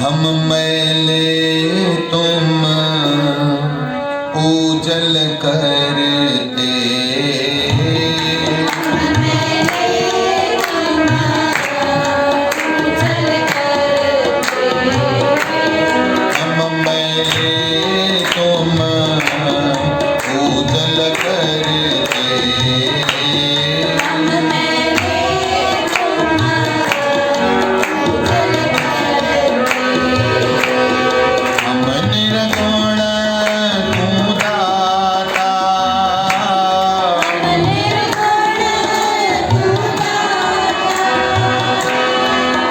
हम मैले तुम पूजल करते, हम मैले तुम पूजल करते, हम निर्गुण तू दाता,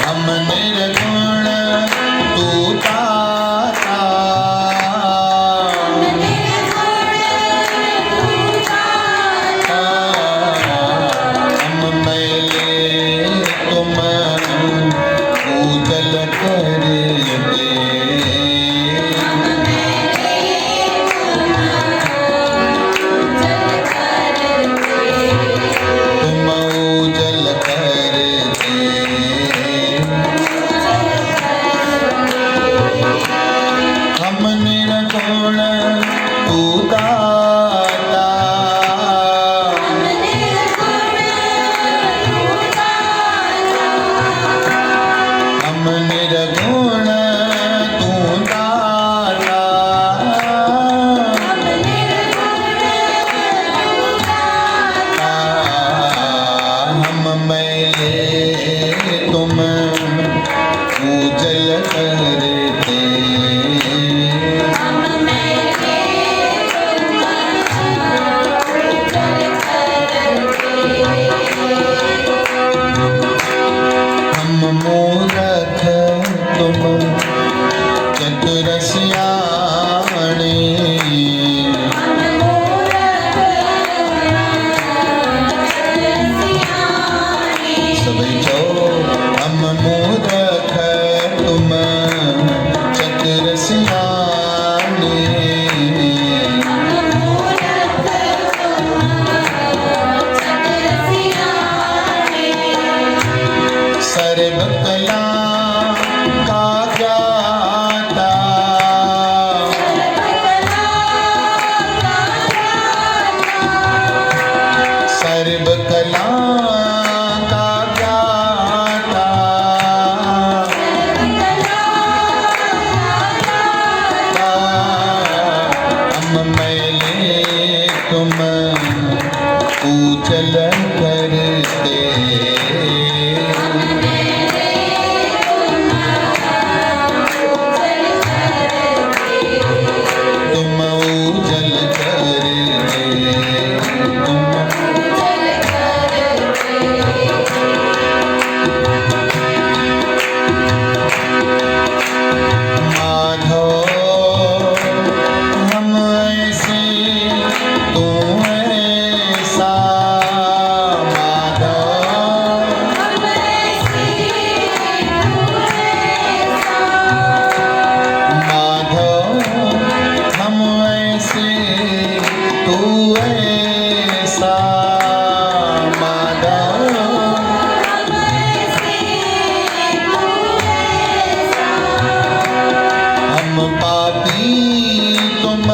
हम निर्गुण तू दाता, हम मैले तुम पूजल करते, तुम पूजल करते, हम निर्गुण तू दाता, हम निर्गुण तू दाता, हम मैले तुम पूजल करते, हम मूरख तुम चतुर सियाणे, सभी जो हम मूरख तुम चतुर सियाणे, सर्व कला का ज्ञाता, सर्व कला का ज्ञाता, हम मैले तुम पूजल करते, तुम पूजल करते, तुम माधव हम ऐसे तू ऐसा, माधव माधव हम ऐसे तू ऐसा, माधव हम पापी तुम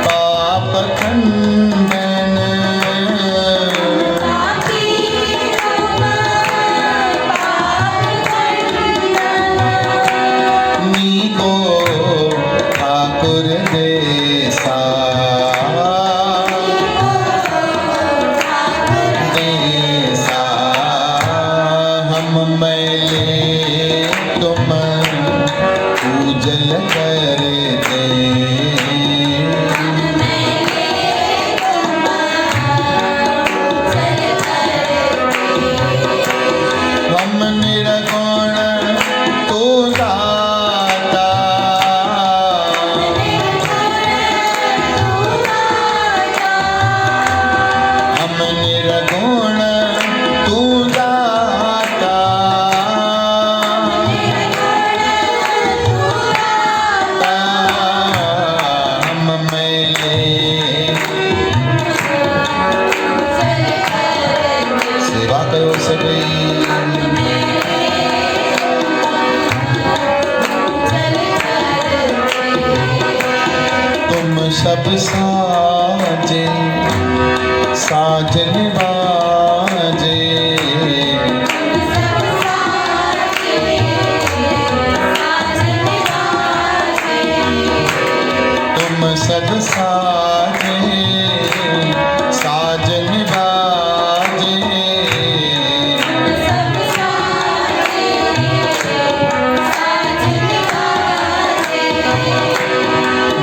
पाप खंडन, नीको ठाकुर देसा, देसा, हम मैले तुम पूजल करते, हम निर्गुण तू दाता, हम निर्गुण तू दाता, सब साजे साजन बाजे तुम सब साजे साजन बाजे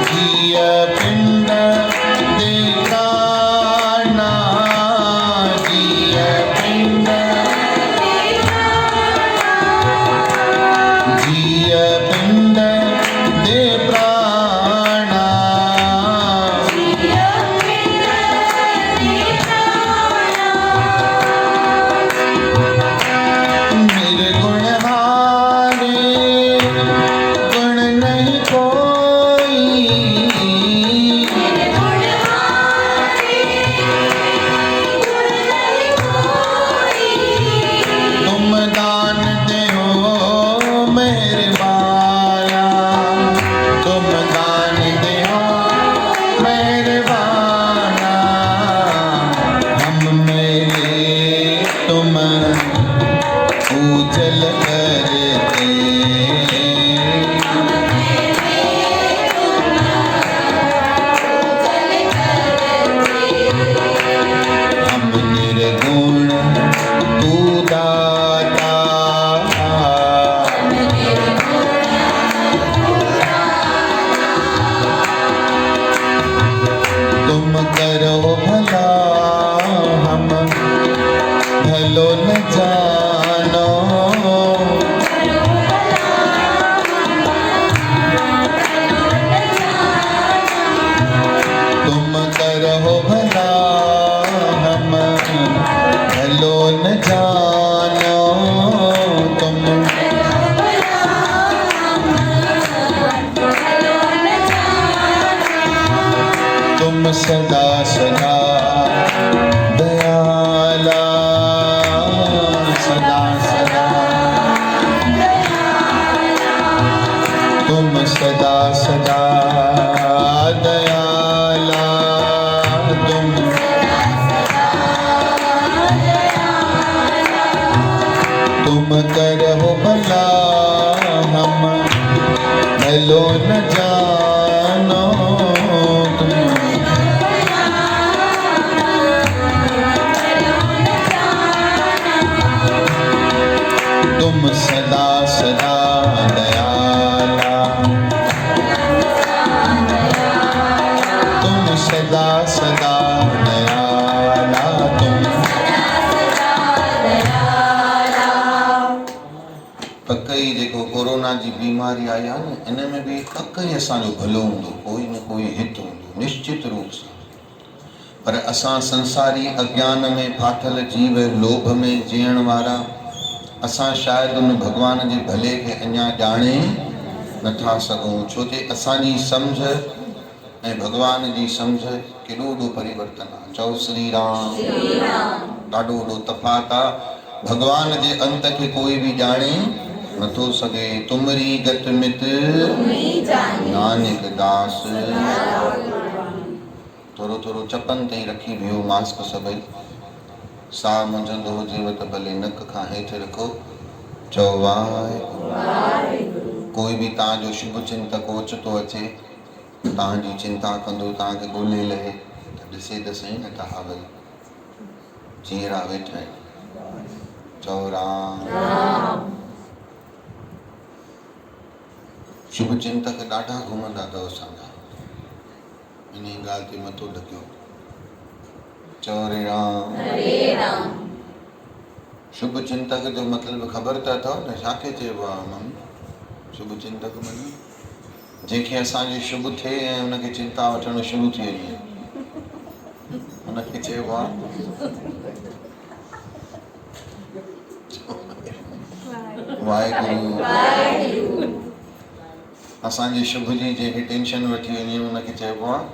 जिय पिंड दे प्राणा जिय पिंड जिय पिंड दे प्राणा निर्गुण हारे गुण नहीं कोई तुम दान देहो मेहरबाना तुम दान देहो मेहरबाना हम मेरे तुम उजल करते हम निर्गुण तू दाता तुम करो भला हम भलो न जानो तुम करो भला हम भलो न जानो तुम तुम सदा सदा दयाला सदा सदा तुम सदा सदा दयाला तुम करो भला हम भलो न जानो तुम सदा सदा दयाला तुम सदा सदा दयाला तुम पकई जेको कोरोना जी बीमारी आई आहे न इन में बि पकई असांजो भलो हूंदो कोई न कोई हित हूंदो निश्चित रूप सां पर असां संसारी अज्ञान में फाथल जीव लोभ में जीअण वारा असां शायदि उन भगवान जे भले खे अञा ॼाणे नथा सघूं छो जे असांजी सम्झ ऐं भगवान जी सम्झ केॾो वॾो परिवर्तन आहे चओ श्री राम ॾाढो वॾो तफ़ात आहे भगवान जे अंत खे कोई बि ॼाणे नथो सघे तुमरी गत मित नानक दास थोरो थोरो चपन ताईं रखी वियो मास्क सभई साह मुंझंदो हुजेव त भले नक खां हेठि रखो चओ वाहिगुरु कोई बि तव्हांजो शुभ चिंतक ओचितो अचे तव्हांजी चिंता कंदो तव्हांखे ॻोल्हे लहे त ॾिसे त सही न त हा भई जीअरा वेठा आहिनि चओ राम शुभ चिंतक ॾाढा घुमंदा अथव असांजा इन ॻाल्हि ते मथो ढकियो चओ हरे राम शुभ चिंतक जो मतिलबु ख़बर त अथव न छाखे चइबो आहे मम्मी शुभ चिंतक माने जंहिंखे असांजो शुभ थिए ऐं हुनखे चिंता वठणु शुरू थी वञे हुनखे चइबो आहे वाहिगुरु असांजे शुभ जी जंहिंखे टेंशन वठी वञे हुनखे चइबो आहे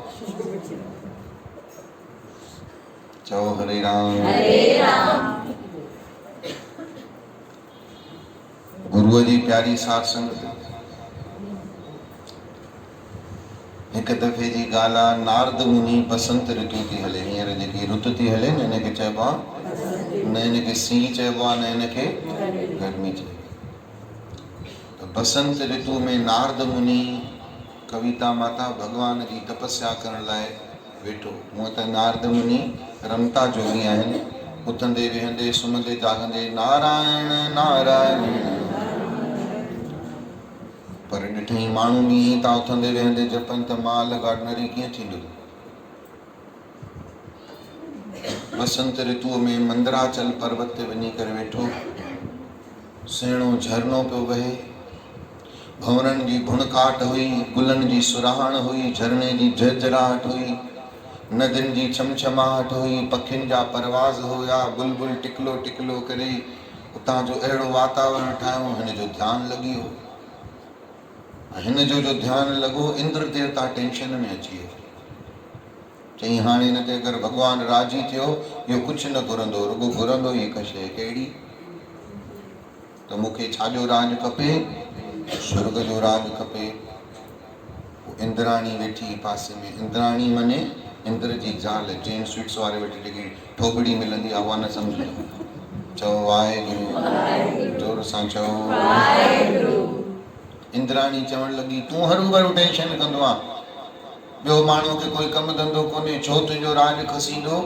चओ हरे राम गुरुअ जी प्यारी साथ संगत एक दफ़े जी ॻाल्हि आहे, नारद मुनि बसंत ऋतु थी हले, हींअर जेकी ऋतु थी हले न हिनखे चइबो आहे, न हिनखे सीउ चइबो आहे, न हिनखे गर्मी चइबो आहे। त बसंत ऋतु में नारद मुनि कविता माता भगवान जी तपस्या करण लाइ वेठो। हूअं त नारद मुनि रमता जोगी आहिनि, उथंदे वेहंदे सुम्हंदे जागंदे नारायण नारायण, पर ॾिठई माण्हू बि ईअं था उथंदे वेहंदे जपनि त माल गार्डनरी कीअं थींदो। बसंत ऋतुअ में मंदराचल पर्वत ते वञी करे वेठो, सुहिणो झरनो पियो वहे, भंवरनि जी भुणकाट हुई, गुलनि जी सुराहण हुई, झरने जी झरझराहट हुई, नदियुनि जी छमछमाहट हुई, पखियुनि जा परवाज़ हुया, बुलबुल टिकलो टिकलो करे उतां जो अहिड़ो वातावरण ठाहियो, हिन जो ध्यानु लॻी वियो। हिन जो ध्यानु लॻो, इंद्र देवता टेंशन में अची वियो। चई हाणे हिन ते अगरि भॻवानु राज़ी थियो, इहो कुझु न घुरंदो, रुॻो घुरंदो ई हिकु शइ, कहिड़ी त मूंखे छाजो राज खपे, स्वर्ग जो राज खपे। इंद्राणी वेठी पासे में, इंद्राणी मने इंद्र जी ज़ाल, चेन स्वीट्स वारे वटि जेकी ठोबड़ी मिलंदी आहे उहा न सम्झो। चओ वाहेगुरु, जोर सां चओ वाहेगुरु। इंद्राणी चवण लॻी, तूं हरू भरू टेंशन कंदो आहे, ॿियो माण्हू खे कोई कमु धंधो कोन्हे, छो तुंहिंजो राज खसींदो।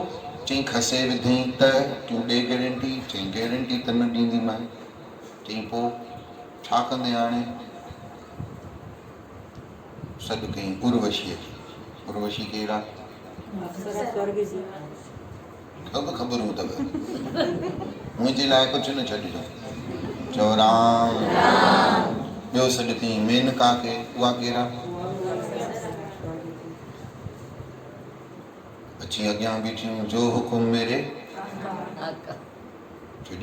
चई खसे विधई त तूं ॾे गारंटी। चई गारंटी त न ॾींदीमांइ। चई पोइ छा कंदे हाणे। सॾु कई उर्वशीअ खे। उर्वशी केरु आहे? सभु ख़बरूं अथव, मुंहिंजे लाइ कुझु न छॾिजो। चओ राम। ॿियो सॾु कई मेनका खे, उहा केरु आहे? अची अॻियां बीठियूं, जो हुकुम मेरे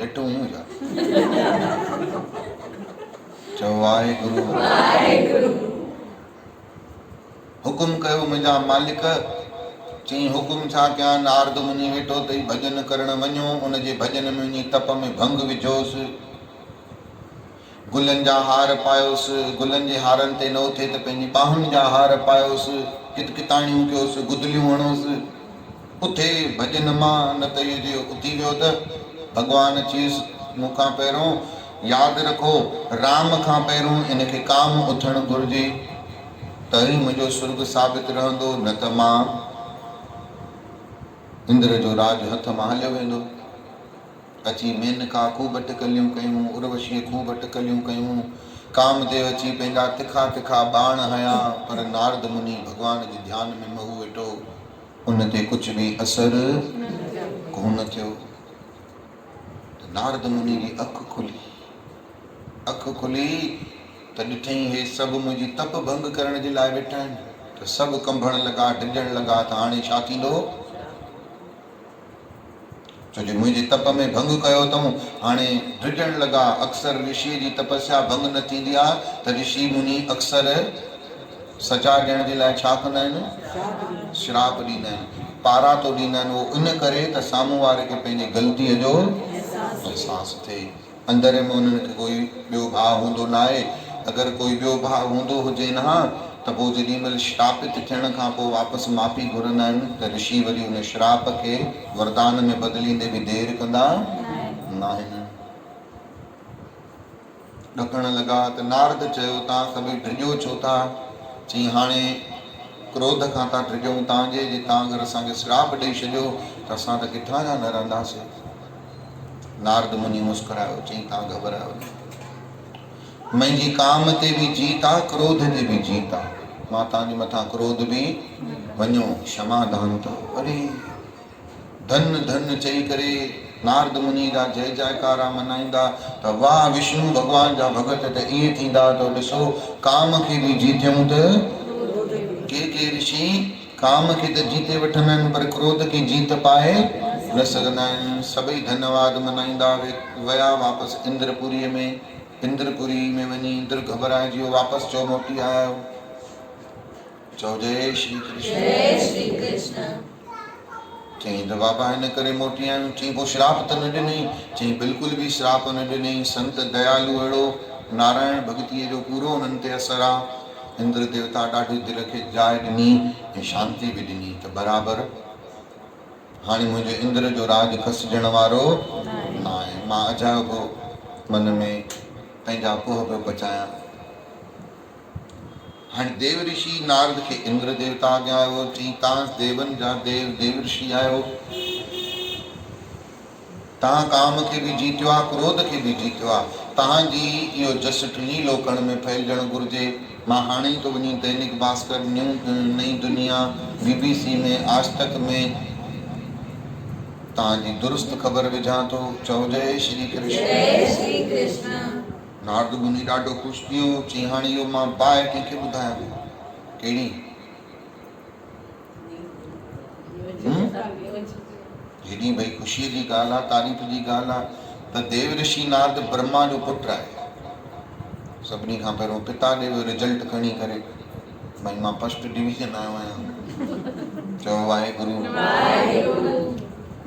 ॾटूं छा। चओ वाहेगुरु। हुकुम कयो मुंहिंजा मालिक। चई हुकुम छा कयां। नारद मुनि वेठो अथई, भॼन करण वञो, उनजे भॼन में वञी तप में भंग विझोसि, गुलनि जा हार पायोसि, गुलनि जे हारनि ते न उथे त पंहिंजी ॿाहुनि जा हार पायोसि, कितकिताणियूं कयोसि, गुदलियूं हणोसि, उथे भॼन मां। न त इहो जो उथी वियो त भॻवानु चयसि मूंखां पहिरियों यादि रखो, राम खां पहिरियों इनखे काम उथणु घुरिजे, त ई मुंहिंजो स्वर्ग साबित रहंदो, न त मां इंद्र जो राज हथ मां हलियो वेंदो। अची मेनका ख़ूब अटकलियूं कयूं, उर्वशीअ ख़ूब अटकलियूं कयूं, कामदेव अची पंहिंजा तिखा तिखा बाण हया, पर नारद मुनि भॻवान जे ध्यान में महू वेठो, उन ते कुझु बि असर कोन थियो। नारद मुनि जी अखि खुली। अखि खुली त ॾिठई हे सभु मुंहिंजी तप भंग करण जे लाइ वेठा आहिनि। त सभु कंभण लॻा, डिॼण लॻा त हाणे छा थींदो। छो जो मुंहिंजे तप में भंग कयो अथऊं, हाणे डिॼण लॻा। अक्सर ऋषिअ जी तपस्या भंग न थींदी आहे त ऋषि मुनि अक्सर सजा ॾियण जे लाइ छा कंदा आहिनि, श्राप ॾींदा आहिनि, पारातो ॾींदा आहिनि। उहो इन करे त साम्हूं वारे खे पंहिंजी ग़लतीअ जो अहसासु थिए। अंदर में उन्हनि खे कोई ॿियो भाव हूंदो न आहे। अगरि कोई ॿियो भाव हूंदो हुजे न हा त पोइ जेॾी महिल श्रापित थियण खां पोइ वापसि माफ़ी घुरंदा आहिनि त ऋषि वरी उन श्राप खे वरदान में बदिलींदे बि देरि कंदा न आहिनि। ॾकण लॻा त नारद चयो तव्हां सभई डिॼो छो था। चई हाणे क्रोध खां था डिॼूं तव्हांजे, जे तव्हां अगरि असांखे श्राप ॾेई छॾियो त असां त किथां जा न रहंदासीं। नारद मुनि मुस्कुरायो, चई तव्हां घबरायो न, मुंहिंजी काम ते बि जीत आहे, क्रोध ते बि जीत आहे। मां तव्हांजे मथां क्रोध बि वञो, क्षमादान अथव। अरे धन धन चई करे नारद मुनि जा जय जयकारा मनाईंदा त वाह विष्णु भॻवान जा भगत त इहे थींदा। त ॾिसो काम खे बि जीतियूं त के ऋषि काम खे त जीते वठंदा आहिनि, पर क्रोध खे जीत पाए न सघंदा आहिनि। सभई धन्यवाद मनाईंदा विया वापसि इंद्रपुरीअ में। इंद्रपुरी में वञी इंद्र घबराइजी वियो, वापसि चओ मोटी आयो। चओ जय श्री कृष्ण। जय श्री कृष्ण। चई त बाबा हिन करे मोटी आहियूं। चई पोइ श्राप त न ॾिनई। चई बिल्कुलु बि श्राप न ॾिनई। संत दयालु अहिड़ो नारायण भॻतीअ जो पूरो उन्हनि ते असरु आहे। इंद्र देवता ॾाढी दिलि खे जाइ ॾिनी ऐं शांती बि ॾिनी त बराबरि हाणे मुंहिंजो इंद्र जो राज खसिजण वारो न आहे। मां अजायो मन में पंहिंजा कोह पियो पचायां। हाणे देव ऋषि नारद खे इंद्र देवता अॻियां आयो, चई तव्हां देवनि जा देव ऋषि आहियो, तव्हां काम खे बि जीतियो आहे, क्रोध खे बि जीतियो आहे, तव्हांजी इहो जस टिनी लोकनि में फैलजणु घुरिजे। मां हाणे ई थो वञी दैनिक भास्कर, नई दुनिया, BBC में, आज तक में तव्हांजी दुरुस्त ख़बर विझां थो। चओ जय श्री कृष्ण। नारद मुनि ॾाढो ख़ुशि थी वियो, चई हाणे इहो मां बाहि कंहिंखे ॿुधायां? कहिड़ी? हेॾी भई ख़ुशीअ जी ॻाल्हि आहे, तारीफ़ जी ॻाल्हि आहे त देव ऋषि नारद ब्रह्मा जो पुटु आहे। सभिनी खां पहिरियों पिता ॾे रिजल्ट खणी करे भई मां फर्स्ट डिवीज़न आयो आहियां। चओ वाहेगुरु।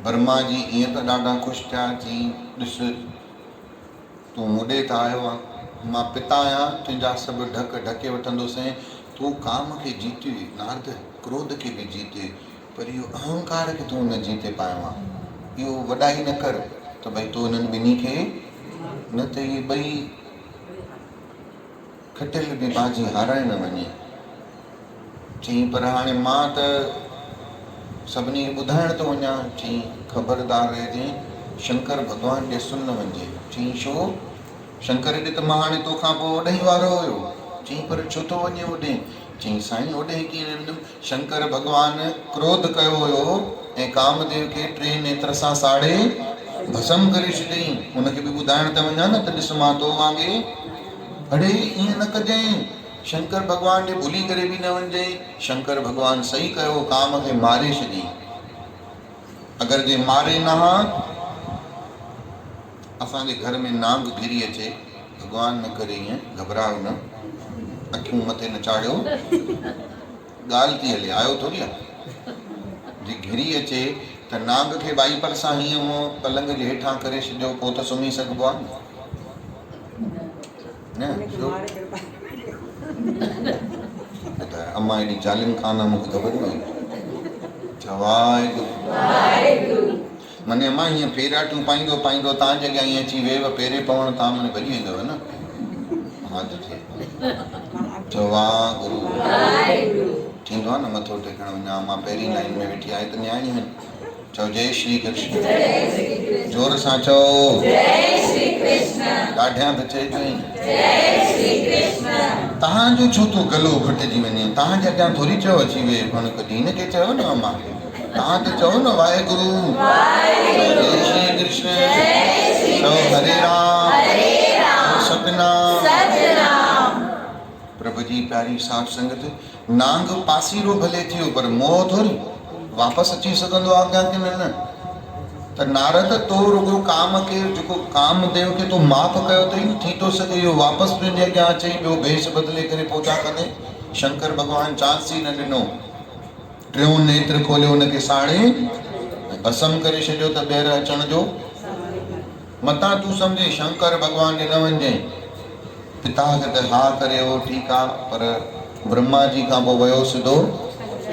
ब्रह्मा जी ईअं त ॾाढा ख़ुशि थिया, चई ॾिस तूं मूंॾे त आयो आहे, मां पिता आहियां, तुंहिंजा सभु ढके वठंदुसि। तूं काम खे जीती नारद, क्रोध खे बि जीते, पर इहो अहंकार खे तूं न जीते पायो आहे। इहो वॾाई न कर त भई तूं हिननि ॿिन्ही खे न त इहे ॿई खटियल बि बाजी हाराए न वञे। चई पर हाणे मां त सभिनी खे ॿुधाइण थो वञा। चई ख़बरदार रहिजे, शंकर भॻवान ॾे सुन न वञे। चई छो? शंकर ॾे त मां हाणे तोखां पोइ ओॾे ई वारो हुयो। चई पर छो थो वञे ओॾे? चई साईं ओॾे कीअं वेंदुमि? शंकर भॻवान क्रोध कयो हुयो ऐं कामदेव खे 3 नेत्र सां साड़े भस्म करे छॾियईं। हुनखे बि ॿुधाइण त वञा न त ॾिस मां तो वांगे। अड़े ईअं न कजांइ, शंकर भॻवान ॾे भुली करे बि न वञजांइ। शंकर भॻवान सही कयो, काम खे मारे छॾियईं। अगरि जे मारे न हा, असांजे घर में नांग घिरी अचे, भॻवान न करे ईअं घबरायो न, अखियूं मथे न चाढ़ियो, ॻाल्हि थी हले, आयो थोरी आहे। जे घिरी अचे त नांग खे वाइपर सां हीअं हूअं पलंग जे हेठां करे छॾियो, पोइ त सुम्ही सघिबो आहे न। अम्मा एॾी ज़ालिम खाना मूंखे ख़बर न हुई। वाहेगुरु। मने अम्मा हीअं फेराटियूं पाईंदो तव्हांजे अॻियां हीअं अची वेव पेरे पवण, तव्हां मने भॼी वेंदव न। हा जी चओ वाहेगुरु। थींदो आहे न मथो टेकण वञा, मां पहिरीं लाइन में वेठी आहे त न्याणी में। चओ जय श्री कृष्ण। जोर सां चओ जय श्री कृष्ण। ॾाढियां त चइजो जय श्री कृष्ण। तव्हांजो छो थो गलो फटिजी वञे? तव्हांजे अॻियां थोरी चओ अची वे, पाण कॾहिं हिनखे चयो न अम्मा, तव्हां त चओ न वाहेगुरु। जय श्री कृष्ण। चओ हरे राम सतनाम। प्रभु जी प्यारी साध संगत, नांग पासीरो भले थियो पर मोह थोरी वापसि अची सघंदो आहे अॻियां की न? त नारद तो रुगो काम खे, जेको कामदेव खे तो माफ़ कयो अथई, थी थो सघे इहो वापसि तुंहिंजे अॻियां अचे, ॿियो भेष बदिले करे पोचा कंदे। शंकर भॻवान चांस ई न ॾिनो, 3 नेत्र खोलियो, हुनखे साड़े भस्म करे छॾियो त ॿीहर अचण जो मतां तूं सम्झे। शंकर भॻवान ॾे न वञजांइ। पिता खे त हा करे हो ठीकु आहे, पर ब्रह्मा जी खां पोइ वियो सिधो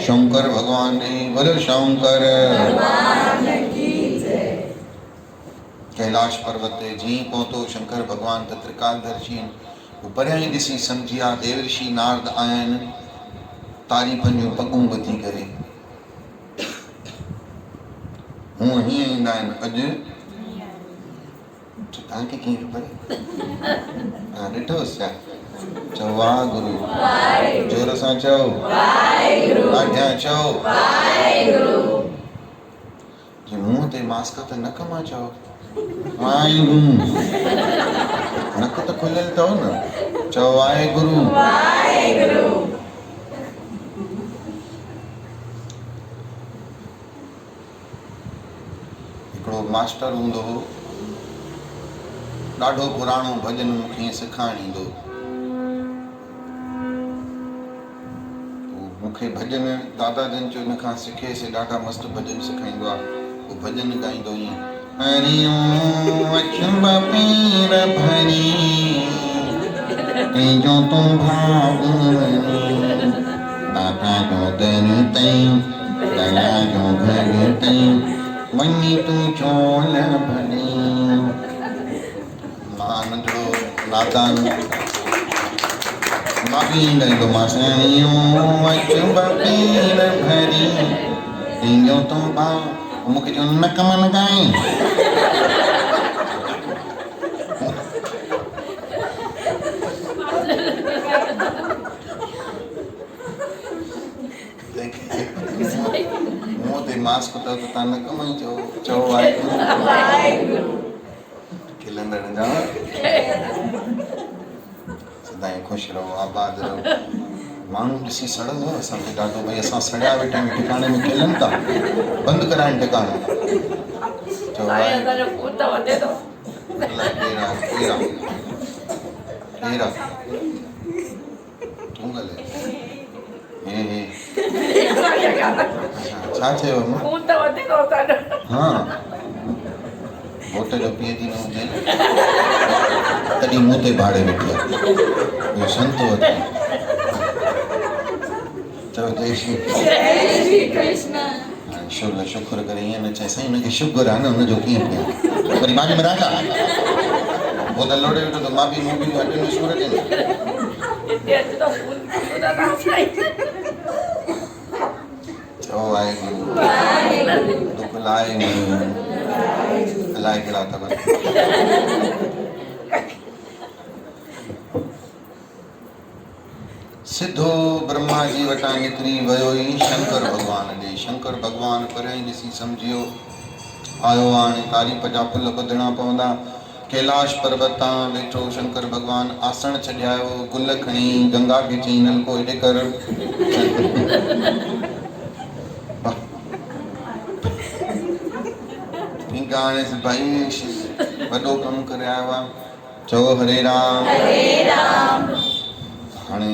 शंकर भॻवान ॾे। बोलो शंकर कैलाश पर्वत ते जीअं पहुतो शंकर भॻवान त त्रिकालदर्शी आहिनि, हू परियां ई ॾिसी सम्झी विया देव ऋषि नारद आया आहिनि, तारीफ़नि जूं पगूं ॿधी करे। हूअं हीअं ईंदा आहिनि, अॼु तव्हांखे कीअं ख़बर? हा ॾिठोसि छा? चओ वाहेगुरु। जोर सां चओ वाहेगुरु। ॾाढियां चओ वाहेगुरु। जे मुंहं ते मास्क त नक मां चओ वाहेगुरु। नक त खुलियल अथव न, चओ वाहेगुरु। हिकिड़ो मास्टर हूंदो हो, ॾाढो पुराणो भॼन मूंखे सेखारण ईंदो। मूंखे भॼन दादा जन जो हिन खां सिखेसि, ॾाढा मस्तु भॼन सेखारींदो आहे। उहो भॼन ॻाईंदो ईअं, हरिओम अखियूं ॿ पेर भरी तुंहिंजो तूं भाऊ दाता जो दर तई दया जो घर तई वञी तूं चोल भली मां नंढड़ो नादान मां बि ॻाईंदो मां साईं अच बपीर भरी तुंहिंजो तूं भाउ मूंखे चयो न कमन ॻाई मुंहं ते मास्क त तव्हां न कमाई चओ वाहेगुरु खिलंदड़ जा सदाईं ख़ुशि रहो आबाद रहो माण्हू ॾिसी सड़ंदो असांखे ॾाढो भई असां सड़िया वेठा आहियूं ठिकाणे में खिलनि था बंदि कराइनि ठिकाणो चओ केरु तूं ॻाल्हाए हे छा चयो हा घोट जो पीउ थी न हुजे तॾहिं मूं ते भाड़े वेठी आहे इहो संत वधी चओ जय श्री कृष्ण शुक्र करे ईअं न चए साईं हुनखे शुगर आहे न हुनजो कीअं पियो वरी मां बि मरां छा पोइ त लोड़े वेठो त मां बि मूं बि हॾियुनि में सूर ॾियनि चओ वाहेगुरु दुख लाहे अलाए कहिड़ा अथव सिधो ब्रह्मा जी वटां निकिरी वियो ई शंकर भॻवान ॾे शंकर भॻवान परियां ॾिसी सम्झियो आयो हाणे तारीफ़ जा फुल ॿधणा पवंदा कैलाश पर्वत तां वेठो शंकर भॻवान आसन छॾियायो गुल खणी गंगा खे चई नलको हेॾे कर ठीकु आहे हाणे भाई वॾो कमु करे आयो आहे चओ हरे राम हाणे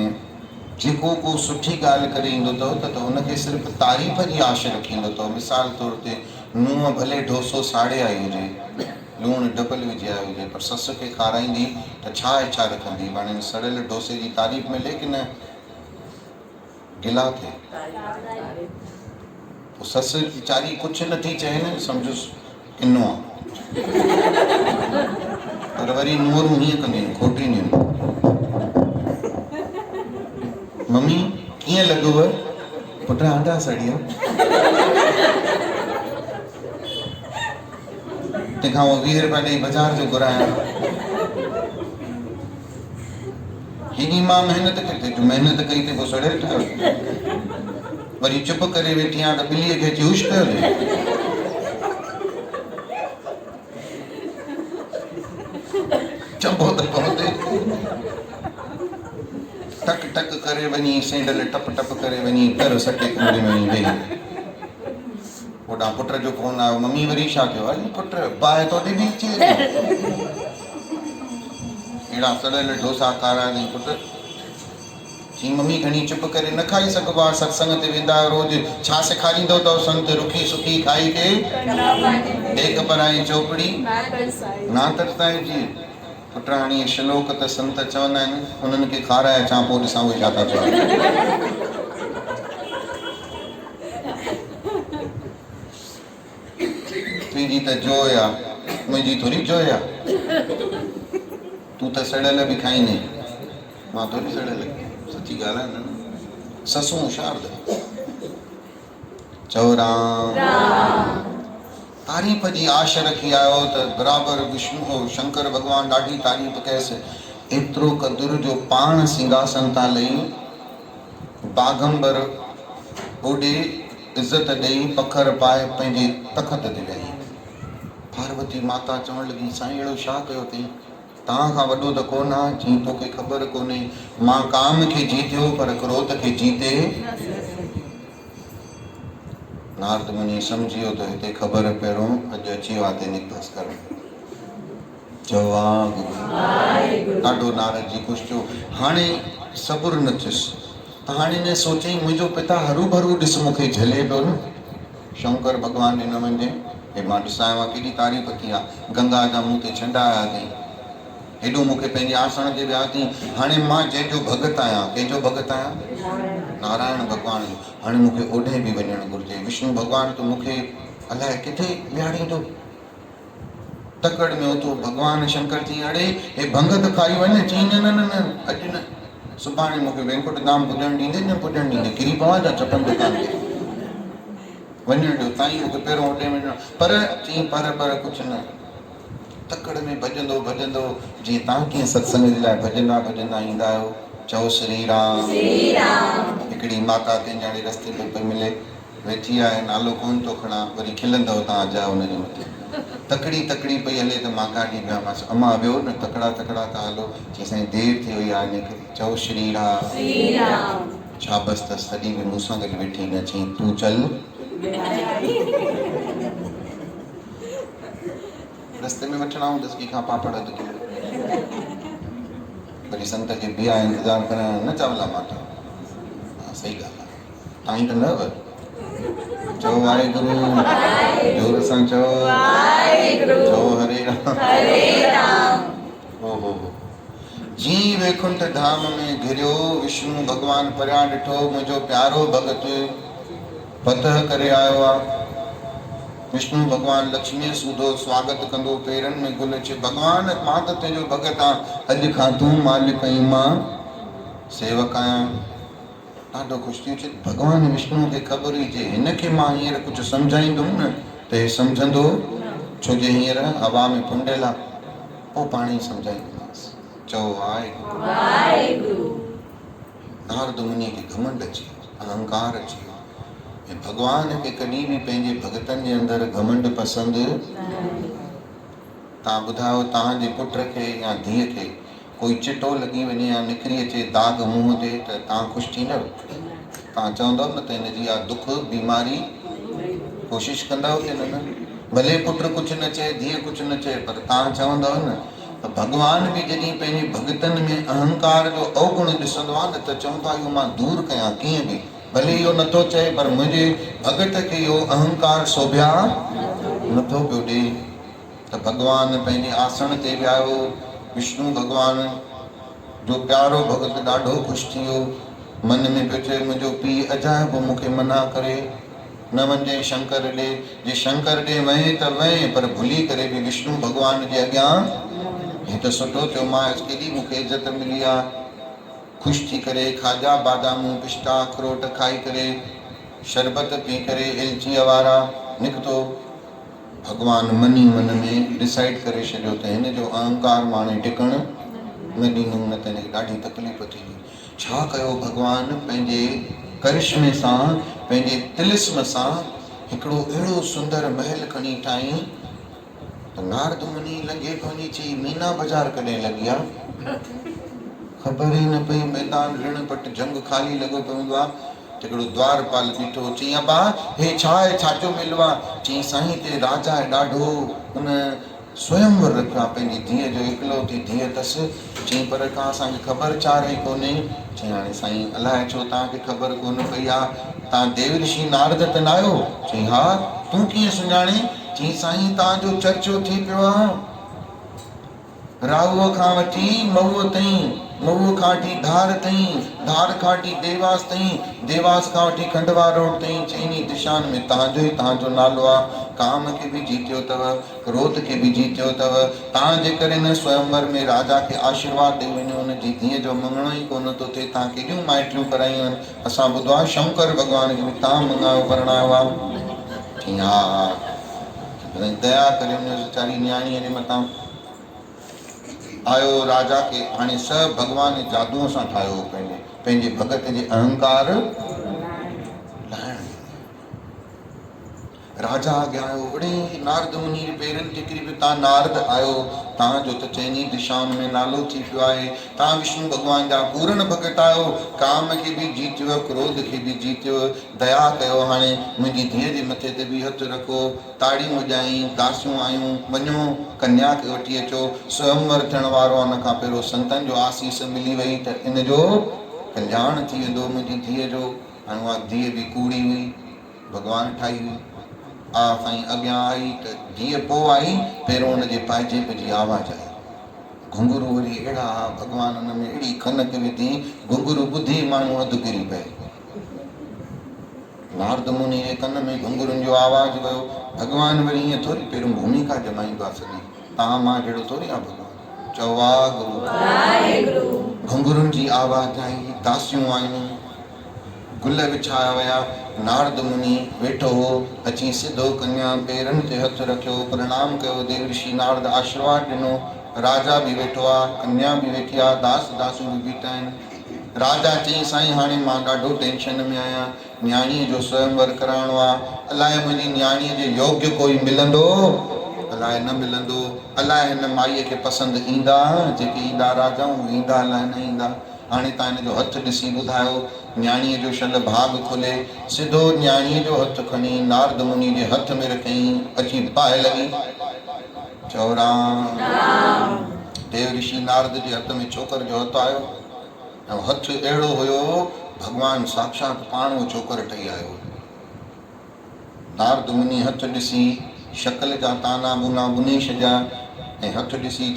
जेको को सुठी ॻाल्हि करे ईंदो अथव त हुनखे सिर्फ़ु तारीफ़ जी आश रखींदो अथव मिसाल तौर ते नुंहुं भले डोसो साड़े आई हुजे लूणु डबल विझी आई हुजे पर ससु खे खाराईंदी त छा इच्छा रखंदी हाणे सड़ियल डोसे जी तारीफ़ मिले की न गिला थिए पोइ ससु वीचारी कुझु नथी चए न सम्झुसि किनो आहे पर वरी नुंहरूं हीअं कंदियूं आहिनि खोटींदियूं आहिनि मम्मी कीअं लॻुव पुट आंडा सड़िया तंहिंखां पोइ 20 रुपया ॾेई बाज़ार जो घुरायां हेॾी मां महिनत कई ते पोइ सड़ियल ठहियो वरी चुप करे वेठी आहियां त ॿिलीअ खे अची हुश कयो चंबो त पहुते टक टक करे वञी सेंडल टप टप करे वञी कर सटे कमरे में वञी वेही ओॾां पुट जो फोन आयो मम्मी वरी छा कयो अरे पुट बाहि तोॾे बि अची अहिड़ा सड़ियल डोसा खाराईं पुट चई मम्मी घणी चुप करे न खाई सघिबो आहे सत्संग ते वेंदा आहियो रोज़ छा सेखारींदो अथव संत रुखी सुखी खाई के टेक पराई चोपड़ी ना तरसाई जी पुट हाणे श्लोक त संत चवंदा आहिनि उन्हनि खे खाराए अचां पोइ ॾिसां उहे छा था चवनि तुंहिंजी त जोइ आहे मुंहिंजी थोरी जोइ आहे तूं त सड़ियल बि खाईंदे मां थोरी सड़ियल सची ॻाल्हि आहे न ससूं होशियार चओ राम तारीफ़ जी आश रखी आयो त बराबरि विष्णु शंकर भॻवान ॾाढी तारीफ़ कयसि एतिरो क़दुर जो पाण सिंघासन था लही बागंबर ओॾे इज़त ॾेई पखर पाए पंहिंजे तख़्त ते वेही पार्वती माता चवणु लॻी साईं अहिड़ो छा कयो अथई तव्हां खां वॾो त कोन आहे जीअं तोखे ख़बर कोन्हे मां काम खे जीतियो पर क्रोध खे जीते नारद मुनि सम्झी वियो त हिते ख़बर पहिरियों अॼु अची वियो आहे ते निकतसि कर जवाब ॾाढो नारद जी ख़ुशि थियो हाणे सबुरु न थियुसि त हाणे न सोचई मुंहिंजो पिता हरू भरू ॾिस मूंखे झले पियो न शंकर भॻवान ॾे न वञे हे मां ॾिसां केॾी तारीफ़ थी आहे गंगा जा मूं ते छंडा आया अथई हेॾो मूंखे पंहिंजे आसण ते विया थी। हाणे मां जंहिंजो भॻत आहियां, कंहिंजो भॻत आहियां? नारायण भॻवान जो। हाणे मूंखे ओॾे बि वञणु घुरिजे। विष्णु भॻवान त मूंखे अलाए किथे विहारींदो। तकड़ में उथो भॻवान शंकर चई अड़े हे भंग खाई वञे। चई न न न न अॼु न, सुभाणे मूंखे वेंकुट धाम पुॼणु ॾींदे न पुॼणु ॾींदे, किरी पवां छा चपन दुकान ते? वञणु ॾियो ताईं, मूंखे पहिरियों होॾे वञणु। पर चई पर कुझु न। तकड़ में भॼंदो भॼंदो, जीअं तव्हां कीअं सत्संग जे लाइ भॼंदा भॼंदा ईंदा आहियो, चओ श्री राम। हिकिड़ी माता कंहिंजे रस्ते में पई मिले, वेठी आहे, नालो कोन थो खणा, वरी खिलंदव तव्हां जा हुनजे मथे। तकड़ी तकड़ी पई हले त मां गाॾी वियामांसि, अम्मा वियो न, तकड़ा तकड़ा था हलो। चई साईं देरि थी वई आहे, इन करे चओ श्री राम। शाबस अथसि, तॾहिं बि मूंसां गॾु वेठी न। चई तूं चल। रस्ते में वठणा हूंदसि कंहिंखां पापड़ अधु किलो, वरी संत खे बीहा इंतज़ारु करण न चावला माता। हा सही ॻाल्हि आहे, तव्हां ई त न व। चओ वाहेगुरु, जोर सां चओ चओ हरे राम। हो जीअं वैकुंठ धाम में घिरियो, विष्णु भॻवान परियां ॾिठो, मुंहिंजो प्यारो भॻत फतह करे आयो आहे। विष्णु भॻवान लक्ष्मीअ सूधो स्वागत कंदो, पेरनि में गुल अचे। भॻवान मां त तुंहिंजो भॻत आहियां, अॼु खां तूं मालिक ऐं मां सेवक आहियां। ॾाढो ख़ुशि थी अचे। भॻवान विष्णु खे ख़बर हुई जे हिनखे मां हींअर कुझु सम्झाईंदुमि न त हे सम्झंदो, छो जे हींअर हवा में फुंडियल आहे, पोइ पाण ई सम्झाईंदोमांसि। चओ वाहेगुरु। नारद मुनीअ खे घमंड अची वियो, अहंकार अची वियो। ऐं भॻवान खे कॾहिं बि पंहिंजे भॻतनि जे अंदरि घमंड पसंदि। तव्हां ॿुधायो, तव्हांजे पुट खे या धीअ खे कोई चिटो लॻी वञे या निकिरी अचे दाग मुंहं ते, त तव्हां ख़ुशि थींदव? तव्हां चवंदव न त हिनजी आहे दुख बीमारी, कोशिशि कंदव की न? भले पुट कुझु न चए, धीअ कुझु न चए, पर तव्हां चवंदव न। त भॻवान बि जॾहिं पंहिंजे भॻतनि में अहंकार जो अवगुण ॾिसंदो आहे न, त चवंदो आहे इहो मां दूरि कयां कीअं बि। भले इहो नथो चए, पर मुंहिंजे भॻत खे इहो अहंकार शोभिया नथो पियो ॾे। त भॻवान पंहिंजे आसन ते विहायो। विष्णु भॻवान जो प्यारो भॻत ॾाढो ख़ुशि थी वियो। मन में पियो चए मुंहिंजो पीउ अजायो बि मूंखे मना करे न वञे शंकर ॾे। जे शंकर ॾे वञे त वञे, पर भुली करे बि विष्णु भॻवान जे अॻियां हे त सुठो थियो, मां केॾी मूंखे इज़त मिली आहे। ख़ुशि थी करे खाजा बादामूं पिस्ता अखरोट खाई करे, शरबत पी करे इलचीअ वारा निकितो। भॻवान मनी मन में डिसाइड करे छॾियो त हिन जो अहंकार मां हाणे टिकणु न ॾींदुमि, न त हिनखे ॾाढी तकलीफ़ थींदी। छा कयो भॻवान? पंहिंजे करिश्मे सां, पंहिंजे तिलिस्म सां हिकिड़ो अहिड़ो सुंदर महल खणी ठाही त नारद मुनी लंघे थो वञे, चई मीना बाज़ार कॾहिं लॻी आहे? ख़बर ई न पई। मैदान ऋण पट जंग खाली लॻो पियो हूंदो आहे। हिकिड़ो द्वारपाल बीठो, चई अबा हे छा आहे, छाजो मेलो आहे? चई साईं हिते राजा आहे ॾाढो, उन स्वयंवर रखियो आहे पंहिंजी धीअ जो, इकलौती धीअ अथसि। चई पर का असांखे ख़बर चार ई कोन्हे। चई हाणे साईं अलाए छो तव्हांखे ख़बर कोन पई आहे, तव्हां देव ऋषि नारद त न आहियो? चई हा। तूं कीअं सुञाणे? चई साईं तव्हांजो चर्चो थी पियो आहे, राहुअ खां वठी महुअ ताईं, महुअ खां वठी धार ताईं, धार खां वठी देवास ताईं, देवास खां वठी खंडवा रोड ताईं, चइनी दिशाउनि में तव्हांजो ई तव्हांजो नालो आहे। काम खे बि जीतियो अथव, क्रोध खे बि जीतियो अथव। तव्हां जे करे न स्वयंवर में राजा खे आशीर्वाद ॾेई वञो, हुनजी धीअ जो मङणो ई कोन थो थिए। तव्हां केॾियूं माइटियूं करायूं आहिनि, असां ॿुधो आहे शंकर भॻवान खे बि तव्हां मङायो परणायो आहे। हा हा, दया करे हुन वीचारी न्याणीअ जे मथां। आयो राजा खे हाणे सभु भॻवान जादूअ सां ठाहियो पंहिंजे भॻत जे अहंकार लाहिण। राजा अॻियां आयो, अड़े नारद मुनी पेरनि ते किरी पियो, तव्हां नारद आहियो, तव्हांजो त चइनी दिशाउनि में नालो थी पियो आहे। तव्हां विष्णु भॻवान जा पूर्ण भॻत आहियो, काम खे बि जीतियो, क्रोध खे बि जीतियो। दया कयो, हाणे मुंहिंजी धीअ जे मथे ते बि हथु रखो, ताड़ियूं वॼायूं, दासियूं आयूं, वञो कन्या खे वठी अचो। स्वयंवर थियण वारो आहे, हुन खां पहिरियों संतनि जो आसीस मिली वई त इन जो कल्याण थी वेंदो मुंहिंजी धीअ जो। हाणे उहा धीअ बि कूड़ी हुई, भॻवानु ठाही हुई। साईं अॻियां आई त धीअ पोइ आई, पहिरियों हुनजे पाइजेब जी आवाज़ आई। घुंघरू वरी अहिड़ा भॻवान हुन में अहिड़ी खनक विधी, घुंघरू ॿुधी माण्हू अधु किरी पए। नारद मुनि जे कन में घुंघरुनि जो आवाज़ वियो। भॻवान वरी ईअं थोरी पहिरियों भूमिका जमाईंदा सॼी, तव्हां मां जहिड़ो थोरी आहे भॻवान। चओ वाहिगुरु। घुंघरुनि जी आवाज़ आई, दासियूं आयूं, गुल विछाया विया। नारद मुनि वेठो हो, अची सिधो कन्या पेरनि ते हथ रखियो, प्रणाम कयो। देव ऋषि नारद आशीर्वाद ॾिनो। राजा बि वेठो आहे, कन्या बि वेठी आहे, दास दासियूं बि बीठा आहिनि। राजा चई साईं हाणे मां ॾाढो टेंशन में आहियां, न्याणीअ जो स्वयंवर कराइणो आहे। अलाए मुंहिंजी न्याणीअ जे योग्य कोई मिलंदो, अलाए न मिलंदो, अलाए हिन माईअ खे पसंदि ईंदा। जेके ईंदा राजाऊं ईंदा, अलाए न ईंदा। हाणे तव्हां हिन जो हथु ॾिसी ॿुधायो। न्याणीअ जो शल भाग खोले सिधो न्याणीअ जो हथु खणी नारद मुनि जे हथ में रखईं, अची पाए लॻी। चओ राम। देव ऋषि नारद जे हथ में छोकर जो हथु आयो ऐं हथु अहिड़ो हुयो, भॻवान साक्षात पाण उहो छोकर ठही आयो। नारद मुनि हथु ॾिसी शक्ल जा ताना बुना बुनी छॾिया ऐं हथु ॾिसी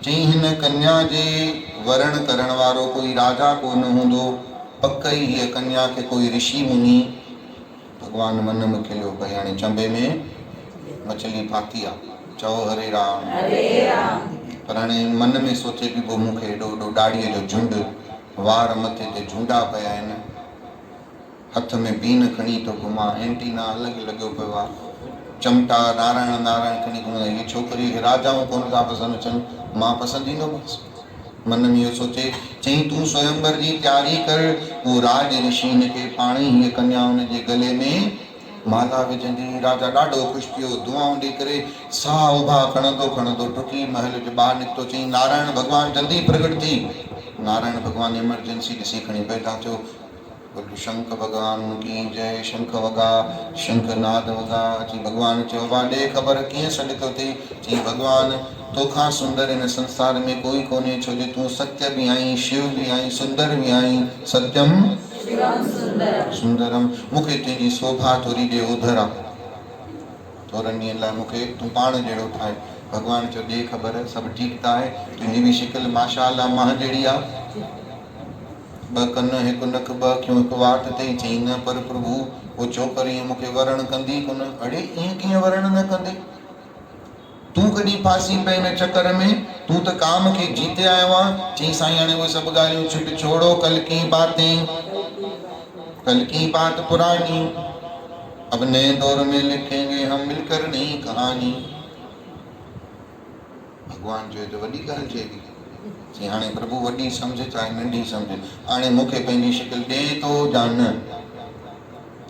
चई हिन कन्या जे वरण करण वारो कोई राजा कोन हूंदो, पक ई हीअ कन्या खे कोई ऋषि मुनि। भॻवान मन में खिलियो भई हाणे चंबे में मछली फाथी आहे। चओ हरे राम। पर हाणे मन में सोचे बि पोइ मूंखे एॾो एॾो ॾाड़ीअ जो झुंड, वार मथे ते झुंडा पिया आहिनि, हथ में बीन खणी थो घुमां, एंटीना अलॻि लॻियो पियो आहे, चमटा नारायण नारायण खणी घुमां। हीअ छोकिरी खे राजाऊं कोन था पसंदि अचनि, मां पसंदि ईंदोमांसि। मन में इहो सोचे चई तूं स्वयंवर जी तयारी कर। उहो राज ऋषि खे पाण ई हीअ कन्या हुनजे गले में माला विझंदी। राजा ॾाढो ख़ुशि थियो, दुआऊं ॾेई करे साह उभा खणंदो खणंदो टुकी महल जे ॿाहिरि निकितो। चई नारायण भॻवानु जल्दी प्रगट थी। नारायण भॻवानु इमरजेंसी ॾिसी खणी पैदा थियो। बोलो शंख भॻवान की जय। शंख वॻा, शंख नाद वॻा। अची भॻवानु चयो बा ॾे ख़बर कीअं सॾु थो थिए। चई भॻवानु तोखां सुंदर हिन संसार में कोई कोन्हे, छो जो तूं सत्य बि आहीं, शिव बि आहीं, सुंदर बि आहीं। सत्यम सुंदरम। मूंखे तुंहिंजी शोभा थोरी ॾे ओधर आहे, थोरनि ॾींहंनि लाइ मूंखे तूं पाण जहिड़ो ठाहे। भॻवानु चयो ॾे ख़बर, सभु ठीकु त आहे, तुंहिंजी बि शिकिल माशाअल्लाह मां जहिड़ी आहे। ॿ कन हिकु नक ॿ अखियूं हिकु वाट ते। चई न पर प्रभु उहो छोकिरी मूंखे वरण कंदी कोन। अड़े ईअं कीअं वरण न कंदी, तूं कॾहिं फासी पए हिन चकर में, तूं त काम खे जीते आयो आहे। चई साईं हाणे उहे सभु ॻाल्हियूं छुट छोड़ो, कल की बातें, कल की बात पुरानी, अब नए दौर में लिखेंगे हम मिलकर नई कहानी। भॻवान चयो त वॾी ॻाल्हि चएगी। चई हाणे प्रभु वॾी सम्झ चाहे नंढी सम्झ, हाणे मूंखे पंहिंजी शिकिल ॾे थो या न।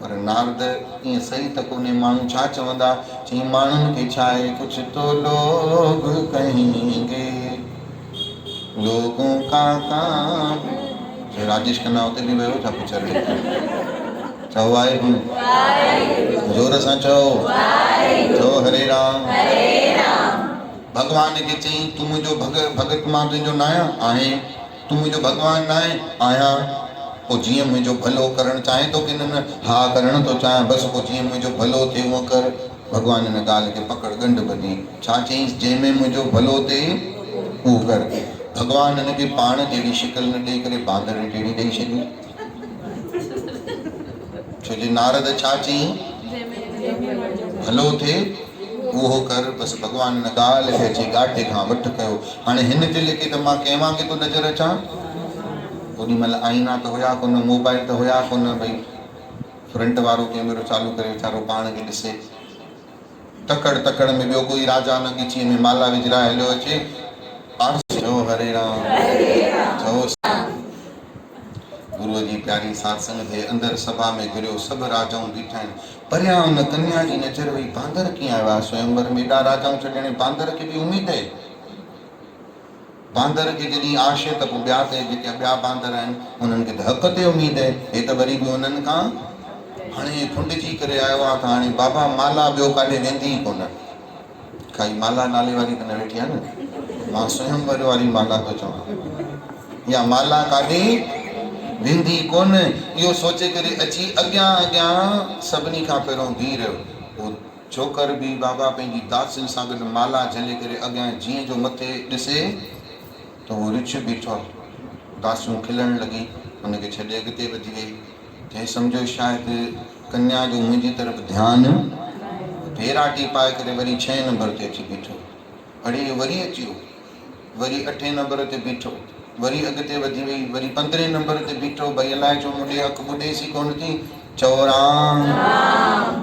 पर नारद ईअं सही त कोन्हे, माण्हू छा चवंदा। चई माण्हुनि खे छा आहे, कुझु तो लोग कहेंगे, लोगों का काम। राजेश खन्ना उते बि वियो छा पिक्चर ॾेखण। चओ वाहेगुरु, जोर सां चओ चओ हरे राम। भॻवान खे चई तूं मुंहिंजो भगत मां तुंहिंजो न आहियां, तूं मुंहिंजो भॻवानु न आहियां। पोइ जीअं मुंहिंजो भलो करणु चाहे थो की न, हा करणु थो चाहियां, बसि पोइ जीअं मुंहिंजो भलो थिए उहो कर। भॻवान हिन ॻाल्हि खे पकड़ गंढ ॿधी। छा चईंसि, जंहिंमें मुंहिंजो भलो थिए उहो कर। भॻवानु हिनखे पाण जहिड़ी शिकिल न ॾेई करे बांदर जहिड़ी ॾेई छॾी। छो जे नारद छा चई, भलो थिए उहो कर। बसि भॻवानु हिन ॻाल्हि खे अची ॻाटे खां वठि कयो। हाणे हिन जे लेखे त मां कंहिं खे थो नज़र अचां। ओॾी महिल आईना त हुया कोन, मोबाइल त हुया कोन, भई फ्रंट वारो कैमरो चालू करे वीचारो पाण खे ॾिसे। तकड़ तकड़ में ॿियो कोई राजा न ॻिचीअ में माला विझराए हलियो अचे। चओ हरे राम। चओ गुरुअ जी प्यारी सत्संग जे अंदरि सभा में घिरियो, सभु राजाऊं बीठा आहिनि। परियां हुन कन्या जी नज़र वई, बांदर कीअं आयो आहे स्वयंवर में, एॾा राजाऊं छॾे, बांदर खे बि उमेद आहे। बांदर खे जॾहिं आश त पोइ ॿिया त जेके ॿिया बांदर आहिनि उन्हनि खे त हक़ ते उमेद आहे। हे त वरी बि उन्हनि खां हाणे फुंडजी करे आयो आहे त हाणे बाबा माला ॿियो काॾे वेंदी ई कोन। काई माला नाले वारी त न वेठी आहे न, मां स्वयंवर वारी माला थो चवां। या माला काॾे वेंदी कोन, इहो सोचे करे अची अॻियां अॻियां सभिनी खां पहिरियों बीह रहियो। उहो छोकर बि बाबा पंहिंजी दासियुनि सां गॾु माला झले करे अॻियां जीअं जो मथे ॾिसे तो वो रिछ बीठो दासियूं खिलण लगी, उनखे छॾे अॻिते वधी वई। चई सम्झो शायदि कन्या जो मुंहिंजी तरफ़ ध्यानु, फेराटी पाए करे वरी 6 नंबर ते अची बीठो। अड़े वरी अची वियो, वरी 8 नंबर ते बीठो, वरी अॻिते वधी वई, वरी 15 नंबर ते बीठो। भई अलाए छो मुंहिंजी अखि ॿुॾेसी कोन थी। चओ राम।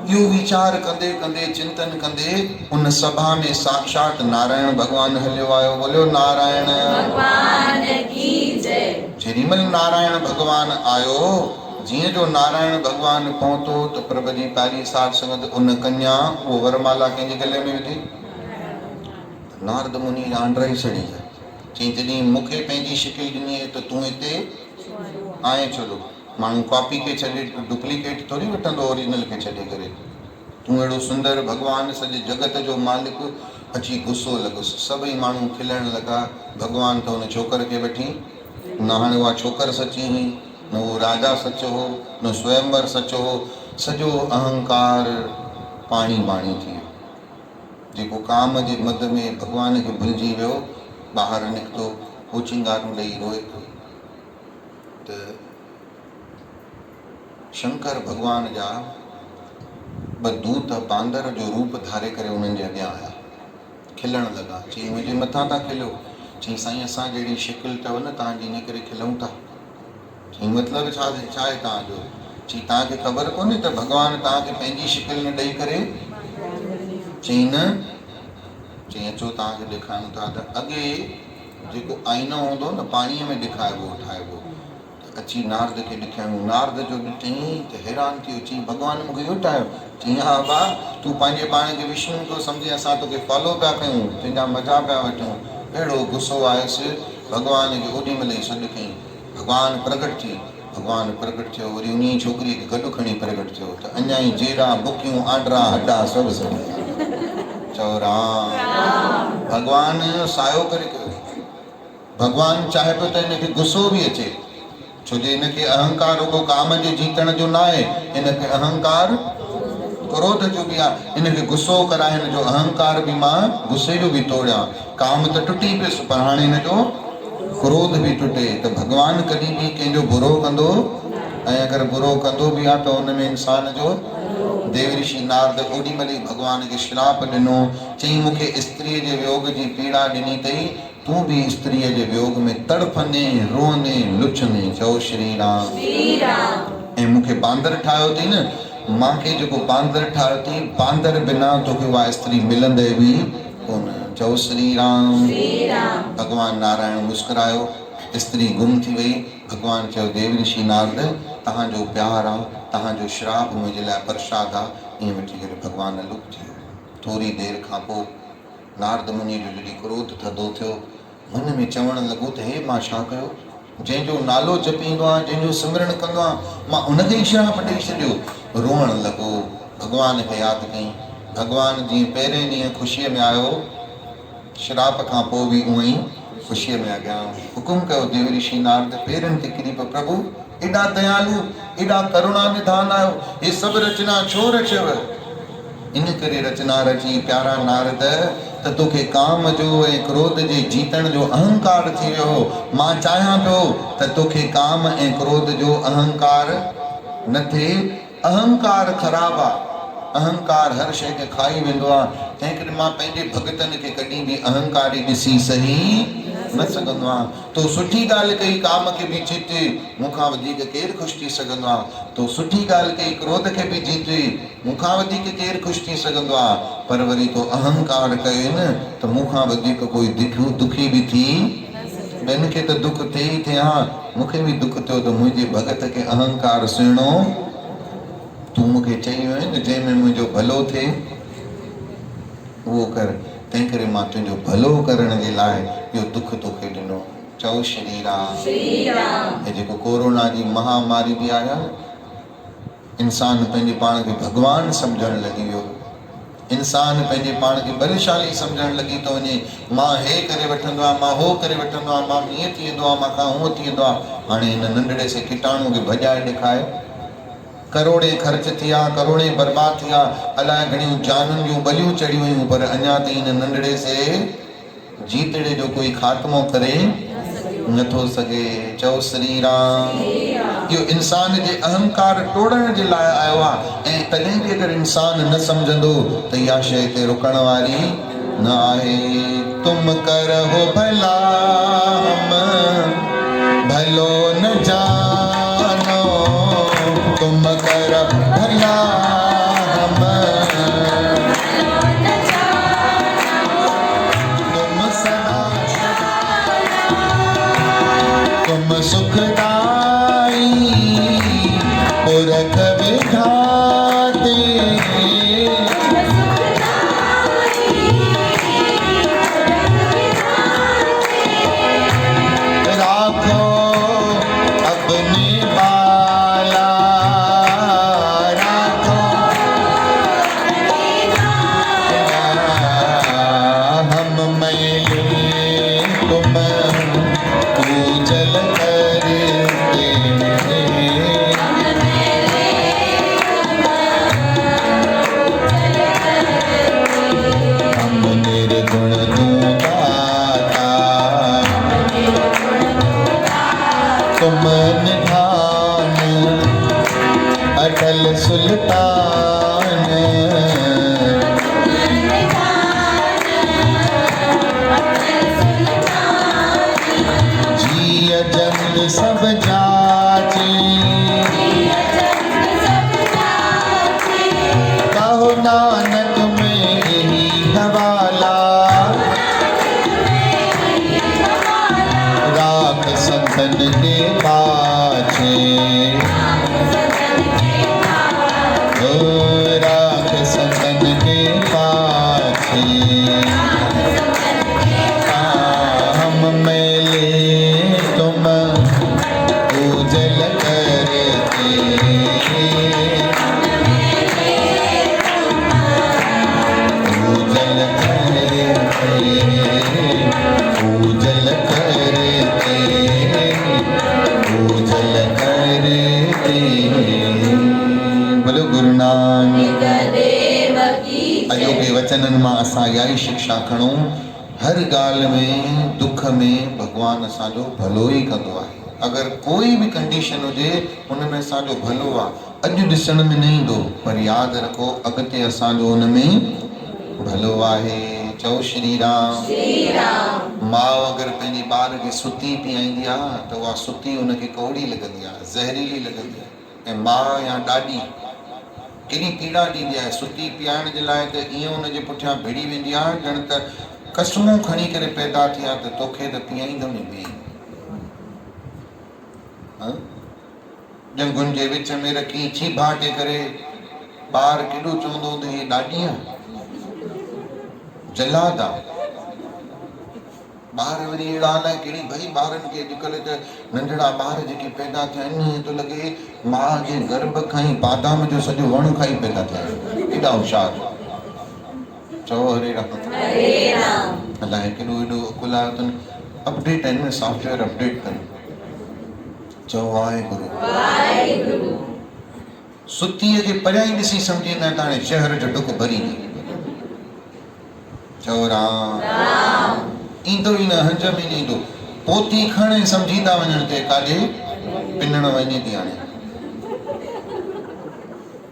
इहो वीचार कंदे कंदे चिंतन कंदे उन सभा में साक्षात नारायण भगवान हलियो आयो। बोलियो नारायण भगवान की जय। जेॾीमहिल नारायण भगवान आयो, जीअं जो नारायण भगवान पहुतो त प्रभु जी प्यारी साध संगत उन कन्या वो वरमाला कंहिंजे गले में विधी। नारद मुनि आंड्राई छड़ी, चई जॾहिं मूंखे पंहिंजी शिकिल ॾिनी आहे त तूं हिते आए छॾो। माण्हू कॉपी खे छॾे डुप्लीकेट थोरी वठंदो ओरिजिनल खे छॾे करे। तूं अहिड़ो सुंदर भगवान सॼे जगत जो मालिक अची गुस्सो लॻुसि। सभई माण्हू खिलण लॻा। भगवान त हुन छोकर खे वठी, न हाणे उहा छोकर सची हुई, न उहो राजा सचो हो, न स्वयंवर सचो हो। सॼो अहंकार पाणी बाणी थी वियो। जेको काम जे मद में भगवान खे भुलिजी वियो, ॿाहिरि निकितो, हो चिंगारूं ॾेई रोए थो। त शंकर भगवान जा 2 दूत बांदर जो रूप धारे करे उन्हनि जे अॻियां आया, खिलण लॻा। चई मुंहिंजे मथां था खिलो। चई साईं असां जहिड़ी शिकिल अथव न तव्हांजी, इन करे खिलूं था। चई मतिलबु छा आहे तव्हांजो? चई तव्हांखे ख़बर कोन्हे त भगवान तव्हांखे पंहिंजी शिकिल न ॾेई करे। चई न। चई अचो तव्हांखे ॾेखारियूं था। त अॻे जेको आईनो हूंदो न पाणीअ में ॾेखारिबो ठाहिबो, अची नारद खे ॾेखारियूं। नारद जो ॾिठई त हैरान थी वियो। चई भगवान मूंखे इहो ठाहियो? चई हा बा, तूं पंहिंजे पाण खे विष्णु थो सम्झे, असां तोखे फॉलो पिया कयूं, तुंहिंजा मज़ा पिया वठूं। अहिड़ो गुस्सो आयुसि, भगवान खे ओॾी महिल ई सॾु कयईं। भगवान प्रगट थी। भगवान प्रगट थियो, वरी उन छोकिरीअ खे गॾु खणी प्रगट थियो। त अञा ई जेड़ा बुकियूं आंड्रा हॾा सभु चओ राम। भगवान सायो करे कयो। भगवान चाहे पियो त हिनखे गुस्सो बि अचे, छो जे हिनखे अहंकार रुगो काम जे जीतण जो न आहे, हिनखे अहंकार क्रोध जो बि आहे। हिनखे गुस्सो कराए हिन जो अहंकार बि मां गुस्से जो बि तोड़ियां। काम त टुटी पियुसि, पर हाणे हिन जो क्रोध बि टुटे। त भगवान कॾहिं बि कंहिंजो बुरो कंदो, ऐं अगरि बुरो कंदो बि आहे त हुन में इंसान जो। देव ऋषि नारद ओॾी महिल ई भगवान खे श्राप ॾिनो। चई मूंखे स्त्रीअ जे वियोग जी पीड़ा ॾिनी अथई, तूं बि स्त्रीअ जे वियोग में तड़फने रोने लुछने। चओ श्री राम। ऐं मूंखे बांदर ठाहियो अथई न, मूंखे जेको बांदर ठाहियो अथई, बांदर बिना तोखे उहा स्त्री मिलंदे बि कोन। चओ श्री राम। भगवान नारायण मुस्कुरायो, स्त्री गुम थी वई। भगवान चयो देव ऋषि नारद, तव्हांजो प्यार आहे, तव्हांजो श्राप मुंहिंजे लाइ प्रसाद आहे। ईअं वठी करे भगवान लुक थी वियो। थोरी देरि खां पोइ नारद मुनि जो जॾहिं क्रोध थधो थियो, मन में चवणु लॻो त हे मां छा कयो? जंहिंजो नालो जपींदो आहे, जंहिंजो सिमरन कंदो आहे, मां उनखे ई श्राप ॾेई छॾियो। रोअण लॻो, भगवान खे यादि कई। भगवान जीअं पहिरें ॾींहुं ख़ुशीअ में आयो, श्राप खां पोइ बि उअं ई ख़ुशीअ में अॻियां हुकुम कयो। देव ऋषि नारद पेरनि ते किरी पियो, प्रभु एॾा दयालु, एॾा करुणा निधान आहियो, हे सभु रचना छो रचियव? इन करे रचना रची प्यारा नारद त तोखे काम जो ऐं क्रोध जे जीतण जो अहंकार थी वियो। मां चाहियां पियो त तोखे काम ऐं क्रोध जो अहंकार न थिए। अहंकार ख़राबु आहे, अहंकार हर शइ खे खाई वेंदो आहे। तंहिं करे मां पंहिंजे भगतनि खे कॾहिं बि अहंकारी ॾिसी सही न सघंदो आहियां। तो सुठी ॻाल्हि कई, काम खे बि जीते, मूंखां वधीक केरु ख़ुशि थी सघंदो आहे? तो सुठी ॻाल्हि कई, क्रोध खे बि जीते, मूंखां वधीक केरु ख़ुशि थी सघंदो आहे? पर वरी तो अहंकार कयो न त मूंखां वधीक कोई दुखी बि थी। ॿियनि खे त दुख थिए ई थिए, हा मूंखे बि दुख थियो त मुंहिंजे भगत खे अहंकार सुहिणो। तूं मूंखे चई वियो न जंहिंमें मुंहिंजो भलो थिए उहो कर, तंहिं करे मां तुंहिंजो भलो करण जे लाइ इहो दुख तोखे ॾिनो। चओ श्री राम। हे जेको कोरोना जी महामारी बि आया, इंसान पंहिंजे पाण खे भगवान सम्झणु लॻी वियो। इंसान पंहिंजे पाण खे बलशाली सम्झणु लॻी थो वञे। मां हे करे वठंदो आहियां, मां हो करे वठंदो आहियां, मां हीअं थी वेंदो आहे, मूंखां हूअं थी वेंदो आहे। हाणे हिन नंढड़े से कीटाणु खे भॼाए ॾेखारे, करोड़े ख़र्च थिया, करोड़े बर्बाद थिया, अलाए घणियूं जाननि जूं बलियूं चढ़ी वियूं, पर अञा ताईं हिन नंढड़े से जीतड़े जो कोई ख़ात्मो करे नथो सघे। चओ श्री राम। इहो इंसान जे अहंकार तोड़ण जे लाइ आयो आहे ऐं तॾहिं बि अगरि इंसान न सम्झंदो त इहा शइ ते रुकण वारी न आहे। तुम करहो भला हम भलो न जानो, तुम कर भला हम तुम सदा तुम सुखदाई पुरख विधाते, राखो अपने बाला, राखो हम मैले तुम पूजल करते, हम निर्गुण तू दाता, तुम निधान अटल सुल्तान, जिय जंग सब जाचे, कहो नानक मेरी हवाला, राख संतन के पाछे, ओ राख संतन के पाछे, हम मैले तुम पूजल करते, पूजल करते, पूजल करते, पूजल करते। बोलो गुरु नानक देव की अयोग्य वचनन मां असां इहा ई शिक्षा खणूं। हर ॻाल्हि में दुख में भॻवानु असांजो भलो ई कंदो आहे। अगरि कोई बि कंडीशन हुजे हुन में असांजो भलो आहे। अॼु ॾिसण में न ईंदो पर यादि रखो अॻिते असांजो हुन में भलो आहे। चओ श्री राम। श्री राम। माउ अगरि पंहिंजे ॿार खे सुती पीआईंदी आहे त उहा सुती हुनखे कौड़ी लॻंदी आहे, ज़हरीली लॻंदी आहे। ऐं माउ या ॾाॾी केॾी पीड़ा ॾींदी आहे सुती पीआइण जे लाइ त ईअं हुनजे पुठियां भिड़ी वेंदी आहे ॼण त कसमूं खणी करे पैदा थिया त तोखे त पीआईंदो न ॿिए जंगुनि जे विच में रखी छीभाटे करे ॿार केॾो चवंदो त हे ॾाॾी आहे जलाद आहे। ॿार वरी अहिड़ा अलाए कहिड़ी भई ॿारनि खे अॼुकल्ह त नंढड़ा ॿार जेके पैदा थिया आहिनि ईअं थो लॻे माउ जे गर्भ खां ई बादाम जो सॼो वणु खाई पैदा थिया आहिनि। केॾा होशियार। चओ हरे राम। हरे राम। अलाए केॾो एॾो अकुल आयो अथनि। अपडेट आहिनि न, सॉफ्टवेयर अपडेट कनि। चओ वाहेगुरु। वाहेगुरु। सुतीअ खे परियां ई ॾिसी सम्झी वेंदा त हाणे शहर जो डुक भरी ॾे। चओ राम। राम। ईंदो ई न हंज में न ईंदो। पोती खणे सम्झी था वञनि ते काॾे पिनण वञे थी हाणे।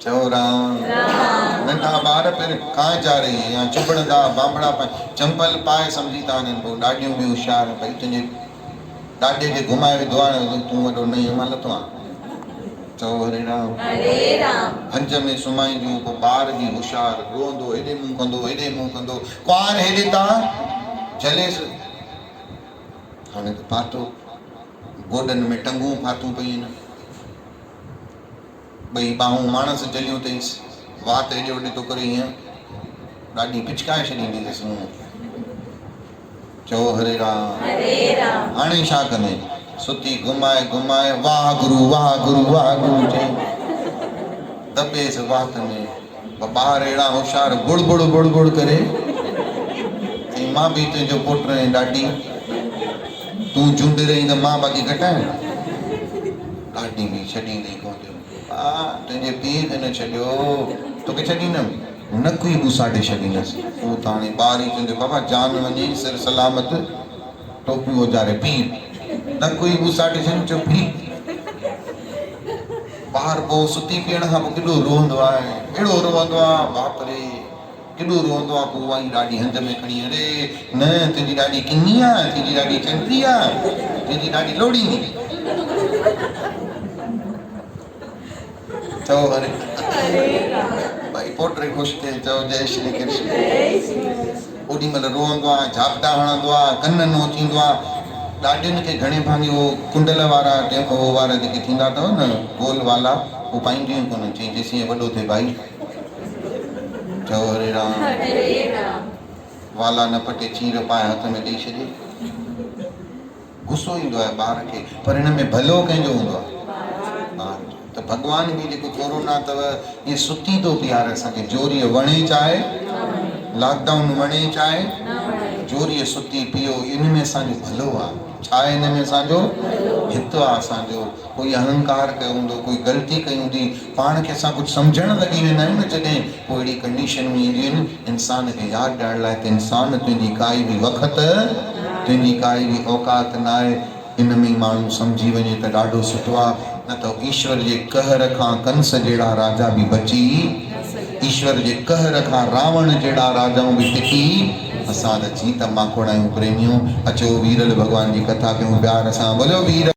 चओ राम। राम। नंढा ॿार पहिरियों कांय चारे या चुभणंदा बांबड़ा पाए चंपल पाए सम्झी था वञनि। पोइ ॾाढियूं बि होशियार भई तुंहिंजे ॾाॾे खे घुमाए विधो आहे तूं वॾो नई मालत आहे। चओ हरे राम। हरे राम। हंज में सुम्हाईंदियूं पोइ ॿार बि होशियार रोअंदो हेॾे मुंहुं कंदो हेॾे मुंहुं कंदो कुंवार हेॾे था झलेसि। हाणे त फाथो गोॾनि में टंगूं फाथूं पयूं आहिनि। ॿई ॿाहूं माणस जलियूं अथईसि। वात हेॾे होॾे थो करे हीअं ॾाढी पिचकाए छॾींदी अथसि मुंहुं। चओ हरे राम। हरे राम। हाणे छा कंदे सुती घुमाए घुमाए वाह गुरु वाह गुरु वाह गुरु चई दॿेसि वात में। ॿार अहिड़ा होशियार बुड़ बुड़ बुड़ बुड़ करे ऐं मां बि तुंहिंजो पुट ऐं ॾाॾी तूं झुंड रही त मां बाक़ी घटाए। ॾाॾी बि छॾींदी कोन हा तुंहिंजे पीउ खे न छॾियो तोखे छॾींदमि नक ई घुसाटे छॾींदसि। तूं त हाणे ॿार ई तुंहिंजो बाबा जान वञे सिर सलामत टोपियूं उजारे पीउ न कोई ॿुसाटे छॾ चुपी ॿार पोइ सुती पीअण खां पोइ केॾो रोअंदो आहे, अहिड़ो रोअंदो आहे बाप रे, केॾो रोअंदो आहे। पोइ उहा ई ॾाढी हंध में खणी, अरे न तुंहिंजी ॾाढी किनी आहे, तुंहिंजी ॾाढी चंडरी आहे, तुंहिंजी ॾाढी लोड़ींदी। चओ हरे भाई पोटे ख़ुशि थिए, चओ जय श्री कृष्ण। ओॾी महिल रोअंदो आहे, झापटा हणंदो आहे, कन नोचींदो आहे। ॾाढियुनि खे घणे भाङे उहो कुंडल वारा उहो वारा जेके थींदा अथव न गोल वाला, उहो पाईंदियूं कोन, चई जेसीं वॾो थिए भाई। चओ हरे राम। वाला न पटे चीर पाए हथ में ॾेई छॾे। गुस्सो ईंदो आहे ॿार खे, पर हिन में भलो कंहिंजो हूंदो आहे ॿार जो। त भॻवान बि जेको कोरोना अथव इहे सुठी थो पीआरे असांखे। जोरीअ वणे चाहे, लॉकडाउन वणे चाहे, जोरीअ सुती पियो, इन में असांजो भलो आहे। छा आहे हिन में असांजो हित आहे असांजो। कोई अहंकार कयो हूंदो, कोई ग़लती कई हूंदी, पाण खे असां कुझु सम्झण लॻी वेंदा आहियूं न जॾहिं, पोइ अहिड़ी कंडीशन में ईंदियूं आहिनि इंसान खे यादि ॾियण लाइ त इंसान तुंहिंजी काई बि वक़्त, तुंहिंजी काई बि औकात न आहे। इन में ई माण्हू सम्झी वञे त ॾाढो सुठो आहे। न त ईश्वर जे कहर खां कंस जहिड़ा राजा बि बची, ईश्वर जे कहर खां रावण जहिड़ा राजाऊं बि टिकी। असां त चीत माखोड़ आहियूं प्रेमियूं। अचो वीरल भॻवान जी कथा कयूं प्यार सां। बोलो वीर